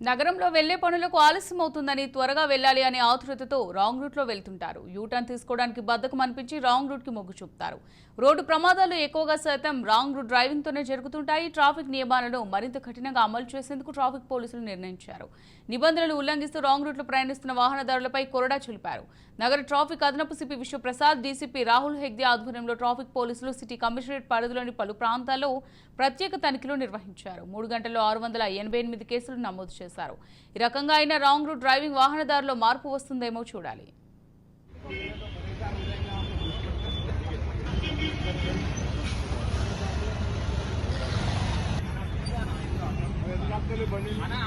నగరంలో వెళ్లే పనులకు ఆలస్యం అవుతుందని త్వరగా వెళ్లాలి అనే ఆతృతతో రాంగ్ రూట్ లో వెళ్తుంటారు. యూటర్న్ తీసుకోవడానికి బద్ధకం అనిపించి రాంగ్ రూట్ కి మొగ్గు చూపుతారు. రోడ్డు ప్రమాదాలు ఎక్కువగా శాతం రాంగ్ రూట్ డ్రైవింగ్ తోనే జరుగుతుంటాయి. ట్రాఫిక్ నియమాలను మరింత కఠినంగా అమలు చేసేందుకు ట్రాఫిక్ పోలీసులు నిర్ణయించారు. నిబంధనలు ఉల్లంఘిస్తూ రాంగ్ రూట్ లో ప్రయాణిస్తున్న వాహనదారులపై కొరడా చులిపారు. నగర ట్రాఫిక్ అదనపు సిపి విశ్వప్రసాద్, డీసీపీ రాహుల్ హెగ్దే ఆధ్వర్యంలో ట్రాఫిక్ పోలీసులు సిటీ కమిషనరేట్ పరిధిలోని పలు ప్రాంతాల్లో ప్రత్యేక తనిఖీలు నిర్వహించారు. 3 గంటల్లో 688 కేసులు నమోదు చేశారు. ఈ రకంగా అయినా రాంగ్ రూట్ డ్రైవింగ్ వాహనదారులో మార్పు వస్తుందేమో చూడాలి. बनी